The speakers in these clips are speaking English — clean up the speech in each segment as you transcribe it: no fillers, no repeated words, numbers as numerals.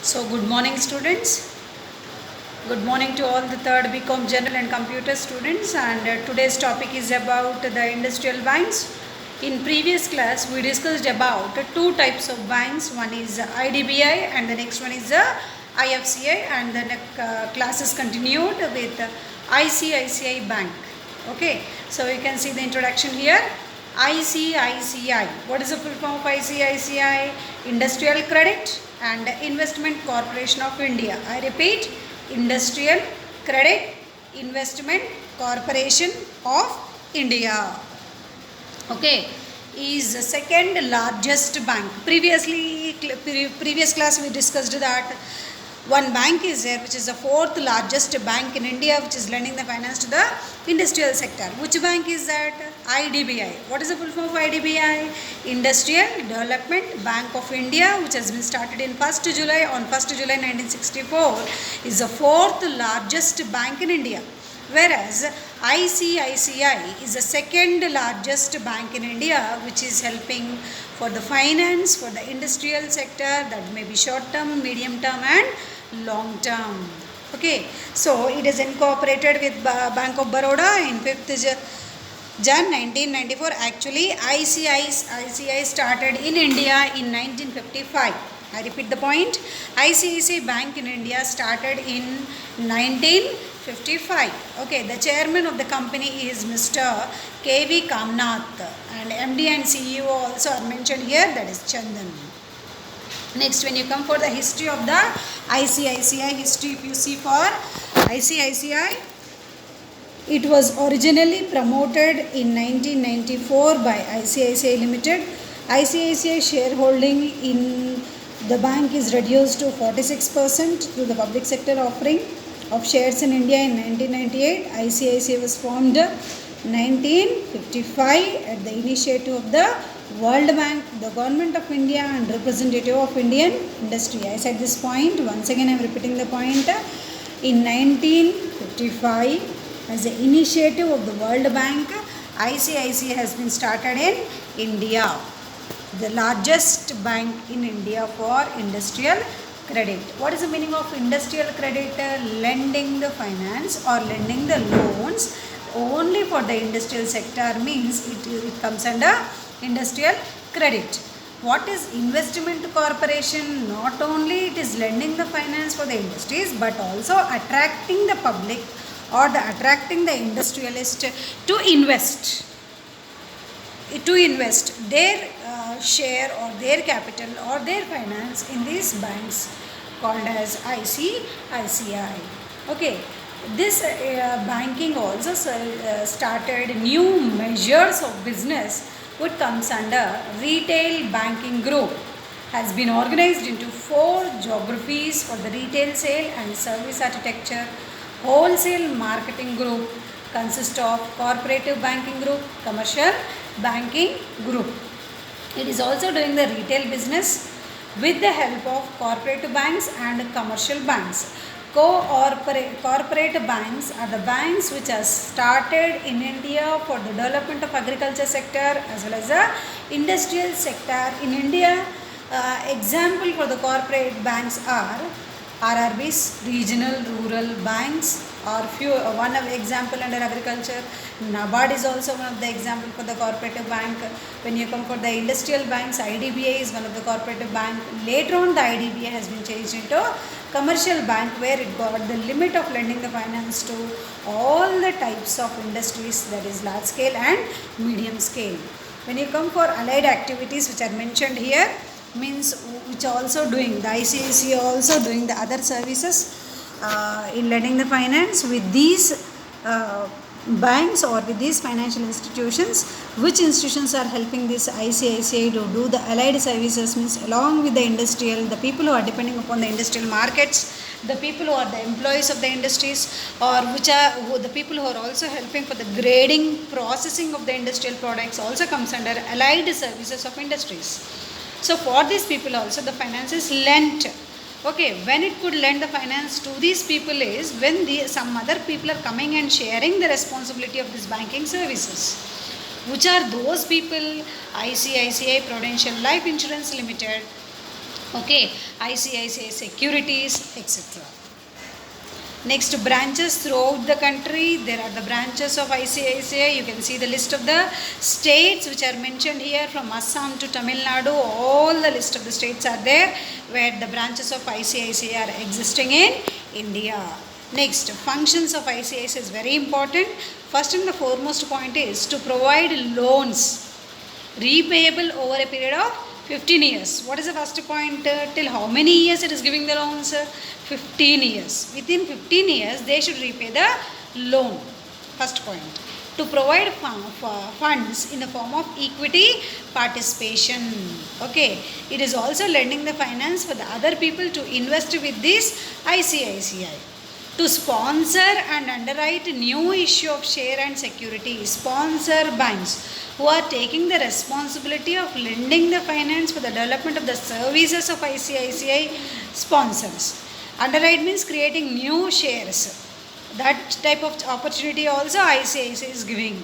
So, good morning, students. Good morning to all the third BCom General and Computer students. And today's topic is about the industrial banks. In previous class, we discussed about two types of banks. One is IDBI, and the next one is IFCI. And the class is continued with ICICI Bank. Okay, so you can see the introduction here. ICICI. What is the full form of ICICI? Industrial Credit and Investment Corporation of India. I repeat, Industrial Credit Investment Corporation of India. Okay, is the second largest bank. Previous class we discussed that one bank is there which is the fourth largest bank in India, which is lending the finance to the industrial sector. Which bank is that? IDBI. What is the full form of IDBI? Industrial Development Bank of India, which has been started in 1st July 1964, is the fourth largest bank in India. Whereas ICICI is the second largest bank in India, which is helping for the finance for the industrial sector, that may be short term, medium term and long term. Okay, so it is incorporated with Bank of Baroda in 5th Jan 1994. Actually, ICICI started in India in 1955. I repeat the point. ICICI Bank in India started in 1955. Okay, the chairman of the company is Mr. K.V. Kamnath, and MD and CEO also are mentioned here, that is Chandan. Next, when you come for the history of the ICICI history, if you see for ICICI, it was originally promoted in 1994 by ICICI Limited. ICICI shareholding in the bank is reduced to 46% through the public sector offering of shares in India in 1998. ICICI was formed 1955 at the initiative of the World Bank, the Government of India and representative of Indian industry. I said this point, once again I am repeating the point. In 1955, as the initiative of the World Bank, ICICI has been started in India, the largest bank in India for industrial credit. What is the meaning of industrial credit? Lending the finance or lending the loans only for the industrial sector, means it comes under industrial credit. What is investment corporation? Not only it is lending the finance for the industries, but also attracting the public or attracting the industrialist to invest their share or their capital or their finance in these banks called as ICICI. Okay, this banking also started new measures of business which comes under retail banking group, has been organized into 4 geographies for the retail sale and service architecture. Wholesale marketing group consists of cooperative banking group, commercial banking group. It is also doing the retail business with the help of cooperative banks and commercial banks. Corporate banks are the banks which are started in India for the development of agriculture sector as well as the industrial sector in India. Example for the corporate banks are RRBs, regional rural banks, or one of example under agriculture. NABARD is also one of the example for the cooperative bank. When you come for the industrial banks, IDBI is one of the cooperative bank. Later on, the IDBI has been changed into commercial bank, where it got the limit of lending the finance to all the types of industries, that is large scale and medium scale. When you come for allied activities which are mentioned here, means which are also doing, the ICICI also doing the other services in lending the finance with these banks or with these financial institutions. Which institutions are helping this ICICI to do the allied services, means along with the industrial, the people who are depending upon the industrial markets, the people who are the employees of the industries, or the people who are also helping for the grading, processing of the industrial products, also comes under allied services of industries. So for these people also the finance is lent. Okay, when it could lend the finance to these people is when some other people are coming and sharing the responsibility of this banking services. Which are those people? ICICI Prudential Life Insurance Limited, Okay, ICICI Securities, etc. Next, branches throughout the country. There are the branches of ICICI. You can see the list of the states which are mentioned here, from Assam to Tamil Nadu. All the list of the states are there where the branches of ICICI are existing in India. Next, functions of ICICI is very important. First and the foremost point is to provide loans repayable over a period of 15 years. What is the first point? Till how many years it is giving the loans? 15 years. Within 15 years, they should repay the loan. First point. To provide funds in the form of equity participation. Okay. It is also lending the finance for the other people to invest with this ICICI. To sponsor and underwrite new issue of share and security. Sponsor banks who are taking the responsibility of lending the finance for the development of the services of ICICI sponsors. Underwrite means creating new shares. That type of opportunity also ICICI is giving.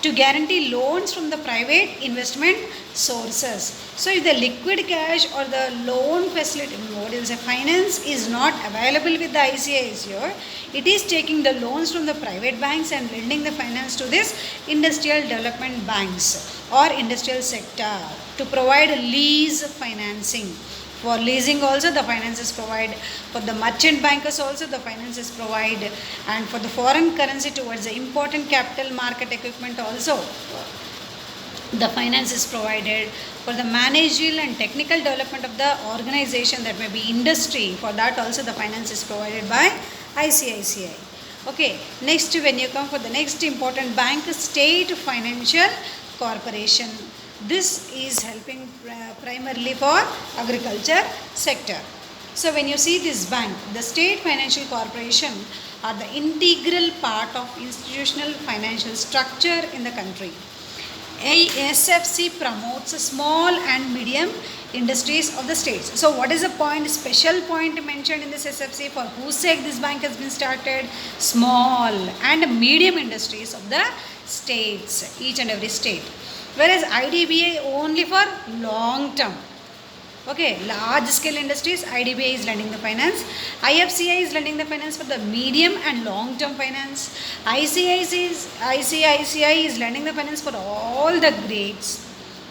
To guarantee loans from the private investment sources. So if the liquid cash or the loan facility, what is a finance is not available with the ICICI, it is taking the loans from the private banks and lending the finance to this industrial development banks or industrial sector to provide lease financing. For leasing also the finance is provided. For the merchant bankers also the finance is provided. And for the foreign currency towards the important capital market equipment also the finance is provided. For the managerial and technical development of the organization, that may be industry, for that also the finance is provided by ICICI. Okay, next when you come for the next important bank, State Financial Corporation. This is helping primarily for agriculture sector. So when you see this bank, the State Financial Corporation are the integral part of institutional financial structure in the country. SFC promotes small and medium industries of the states. So what is the point, special point mentioned in this SFC, for whose sake this bank has been started? Small and medium industries of the states, each and every state. Whereas IDBI only for long term. Okay, large scale industries, IDBI is lending the finance. IFCI is lending the finance for the medium and long term finance. ICICI is lending the finance for all the grades,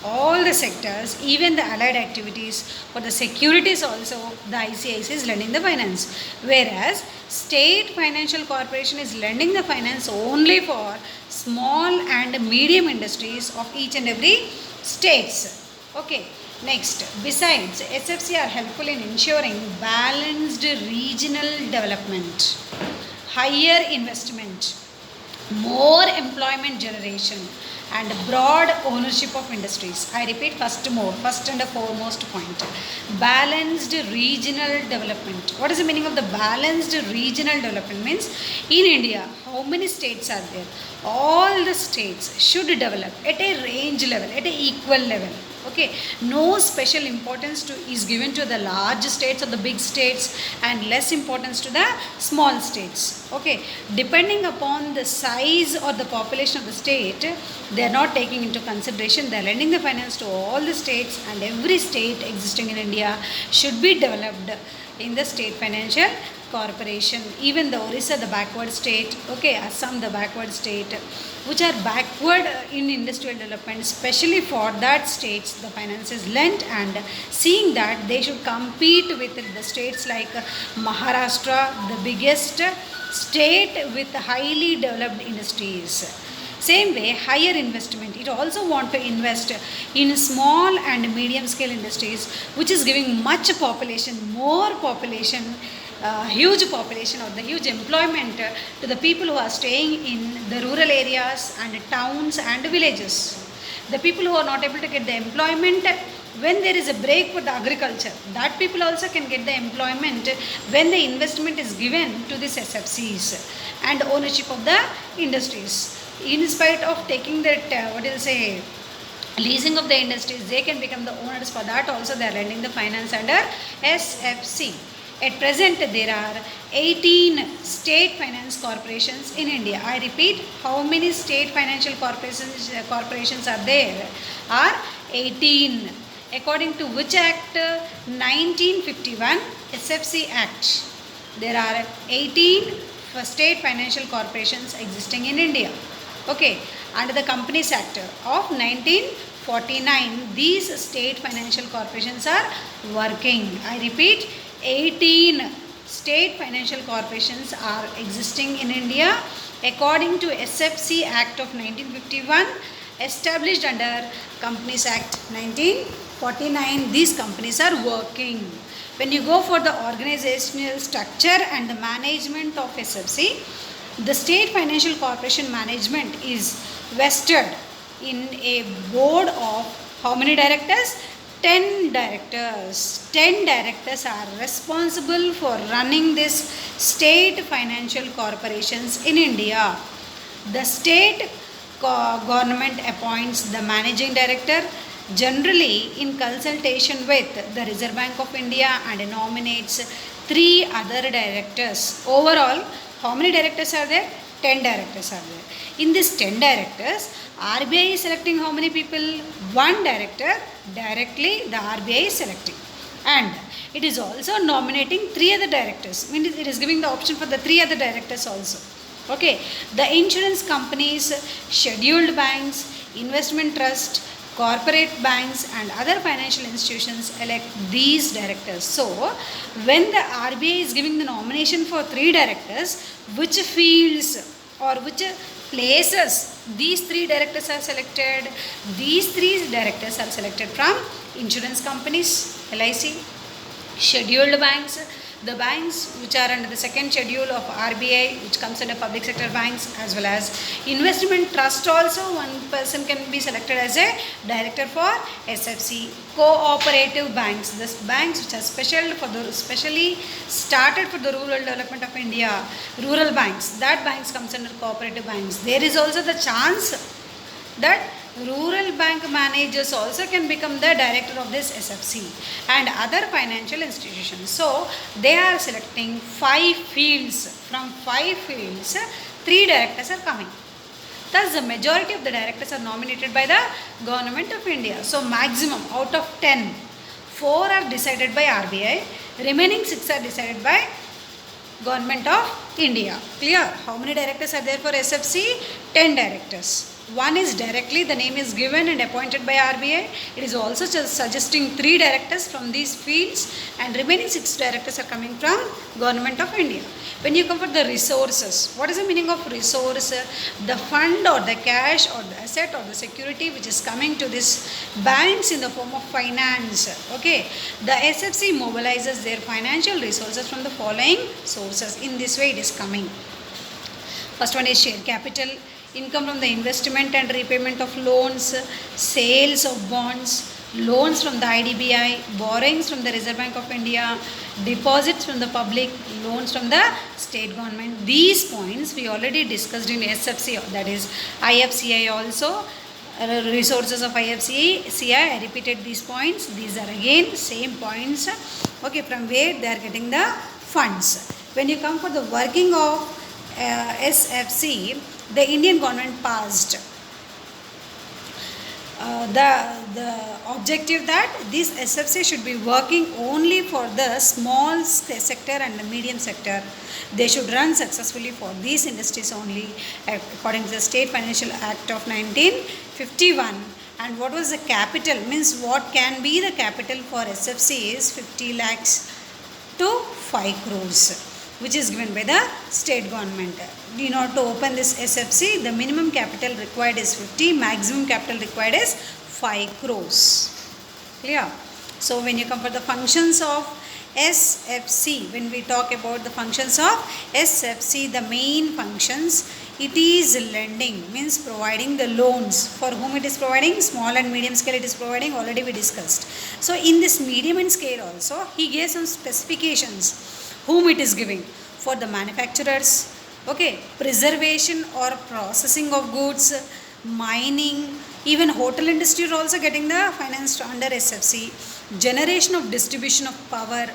all the sectors, even the allied activities. For the securities also, the ICICI is lending the finance. Whereas State Financial Corporation is lending the finance only for small and medium industries of each and every states. Okay. Next, besides, SFC are helpful in ensuring balanced regional development, higher investment, more employment generation, and broad ownership of industries. I repeat first and foremost point. Balanced regional development. What is the meaning of the balanced regional development? Means in India, how many states are there? All the states should develop at a range level, at an equal level. Okay, no special importance is given to the large states or the big states and less importance to the small states. Okay, depending upon the size or the population of the state, they are not taking into consideration. They are lending the finance to all the states, and every state existing in India should be developed in the State Financial Corporation. Even the Orissa, the backward state, okay, Assam, the backward state, which are backward in industrial development, especially for that states, the finance is lent, and seeing that they should compete with the states like Maharashtra, the biggest state with highly developed industries. Same way, higher investment. It also want to invest in small and medium scale industries, which is giving much population, more population, huge population or the huge employment to the people who are staying in the rural areas and towns and villages. The people who are not able to get the employment when there is a break for the agriculture, that people also can get the employment when the investment is given to these SFCs and ownership of the industries. In spite of taking that, leasing of the industries, they can become the owners. For that also they are lending the finance under SFC. At present, there are 18 state finance corporations in India. I repeat, how many state financial corporations are there? Are 18. According to which Act? 1951 SFC Act. There are 18 state financial corporations existing in India. Okay, under the Companies Act of 1949, these state financial corporations are working. I repeat, 18 state financial corporations are existing in India according to SFC Act of 1951, established under Companies Act 1949. These companies are working. When you go for the organizational structure and the management of SFC, the state financial corporation management is vested in a board of how many directors? 10 directors. 10 directors are responsible for running this state financial corporations in India. The state government appoints the managing director, generally in consultation with the Reserve Bank of India, and nominates 3 other directors. Overall, how many directors are there? 10 directors are there. In these 10 directors, RBI is selecting how many people? 1 director. Directly the RBI is selecting. And it is also nominating 3 other directors. I mean, it is giving the option for the 3 other directors also. Okay. The insurance companies, scheduled banks, investment trust, corporate banks and other financial institutions elect these directors. So, when the RBI is giving the nomination for 3 directors, which fields or which places these 3 directors are selected? These 3 directors are selected from insurance companies, LIC, scheduled banks, the banks which are under the second schedule of RBI, which comes under public sector banks, as well as investment trust also. One person can be selected as a director for SFC. Cooperative banks, the banks which are specially started for the rural development of India, rural banks, that banks comes under cooperative banks. There is also the chance that rural bank managers also can become the director of this SFC and other financial institutions. So, they are selecting 5 fields. From 5 fields, 3 directors are coming. Thus, the majority of the directors are nominated by the Government of India. So, maximum out of 10, 4 are decided by RBI, remaining 6 are decided by Government of India. Clear? How many directors are there for SFC? 10 directors. 1 is directly, the name is given and appointed by RBI. It is also suggesting 3 directors from these fields, and remaining 6 directors are coming from Government of India. When you come for the resources, what is the meaning of resource? The fund or the cash or the asset or the security which is coming to this banks in the form of finance. Okay, the SFC mobilizes their financial resources from the following sources. In this way it is coming. First one is share capital, income from the investment and repayment of loans, sales of bonds, loans from the IDBI, borrowings from the Reserve Bank of India, deposits from the public, loans from the state government. These points we already discussed in SFC, that is IFCI also. Resources of IFCI, I repeated these points. These are again same points. Okay, from where they are getting the funds. When you come for the working of SFC, the Indian government passed the objective that this SFC should be working only for the small sector and the medium sector. They should run successfully for these industries only, according to the State Financial Act of 1951. And what was the capital? Means what can be the capital for SFC is 50 lakhs to 5 crores, which is given by the state government. In order to open this SFC, the minimum capital required is 50, maximum capital required is 5 crores. Clear? So, when you come for the functions of SFC, when we talk about the functions of SFC, the main functions, it is lending, means providing the loans. For whom it is providing? Small and medium scale it is providing, already we discussed. So, in this medium and scale also, he gave some specifications whom it is giving. For the manufacturers, okay, preservation or processing of goods, mining, even hotel industry is also getting the finance under SFC. generation of distribution of power,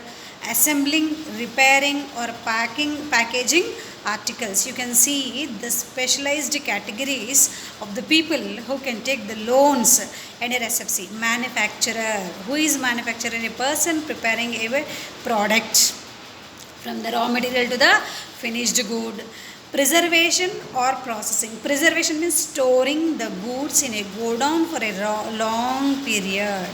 assembling, repairing or packaging articles. You can see the specialized categories of the people who can take the loans under SFC. Manufacturer, who is manufacturer? A person preparing a product from the raw material to the finished good. Preservation or processing. Preservation means storing the goods in a godown for a long period.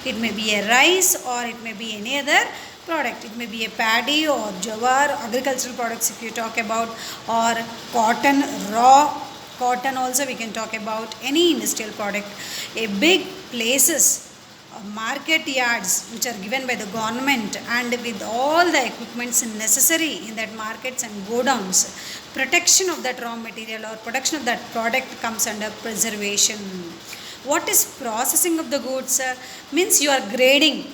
It may be a rice or it may be any other product. It may be a paddy or jowar, agricultural products if you talk about, or cotton, raw cotton also we can talk about, any industrial product. A big places, market yards which are given by the government and with all the equipments necessary in that markets and godowns. Protection of that raw material or production of that product comes under preservation. What is processing of the goods? Means you are grading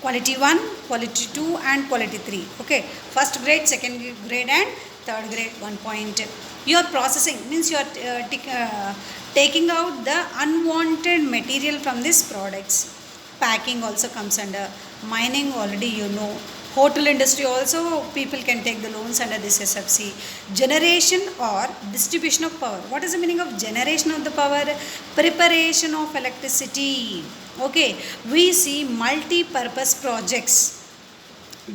quality 1, quality 2 and quality 3. Okay, first grade, second grade and third grade 1 point. You are processing means you are taking out the unwanted material from these products. Packing also comes under. Mining already you know. Hotel industry also people can take the loans under this SFC. Generation or distribution of power. What is the meaning of generation of the power? Preparation of electricity. Okay, we see multi-purpose projects,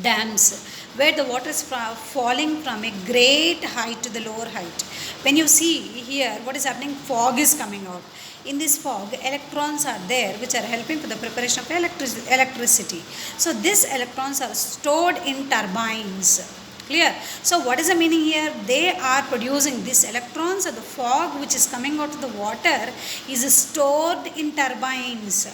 dams, where the water is falling from a great height to the lower height. When you see here what is happening, fog is coming out. In this fog, electrons are there which are helping for the preparation of electricity. So these electrons are stored in turbines. Clear? So what is the meaning here? They are producing these electrons, or the fog which is coming out of the water is stored in turbines,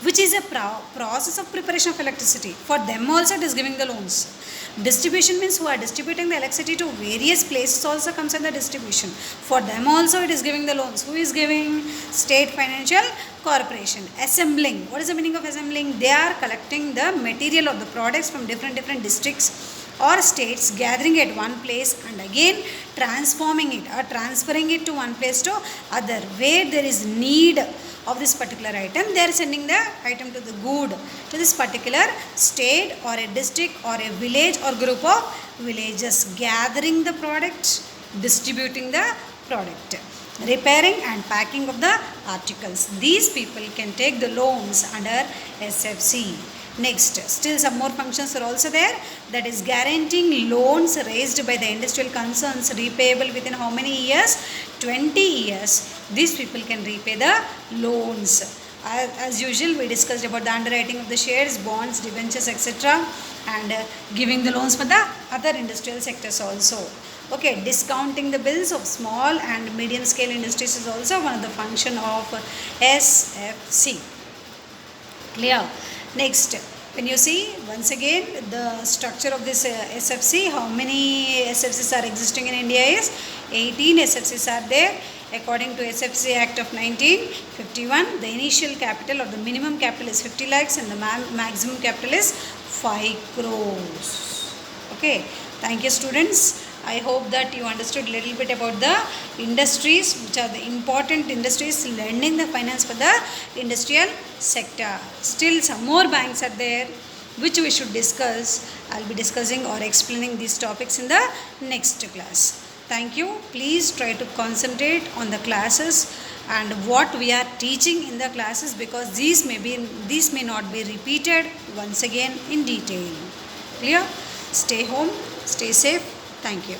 which is a process of preparation of electricity. For them also it is giving the loans. Distribution means who are distributing the electricity to various places also comes under distribution. For them also it is giving the loans. Who is giving? State Financial Corporation. Assembling. What is the meaning of assembling? They are collecting the material of the products from different districts or states, gathering at one place and again transforming it or transferring it to one place to other. Where there is need of this particular item, they are sending the item to the good to this particular state or a district or a village or group of villages, gathering the product, distributing the product, repairing and packing of the articles. These people can take the loans under SFC. Next, still some more functions are also there, that is guaranteeing loans raised by the industrial concerns repayable within how many years? 20 years. These people can repay the loans. As usual, we discussed about the underwriting of the shares, bonds, debentures, etc. and giving the loans for the other industrial sectors also. Okay, discounting the bills of small and medium scale industries is also one of the function of SFC. Clear? Next, when you see once again the structure of this SFC, how many SFCs are existing in India is 18 SFCs are there. According to SFC Act of 1951, the initial capital or the minimum capital is 50 lakhs and the maximum capital is 5 crores. Okay, thank you students. I hope that you understood a little bit about the industries which are the important industries lending the finance for the industrial sector. Still some more banks are there which we should discuss. I will be discussing or explaining these topics in the next class. Thank you. Please try to concentrate on the classes and what we are teaching in the classes, because these may not be repeated once again in detail. Clear? Stay home, stay safe. Thank you.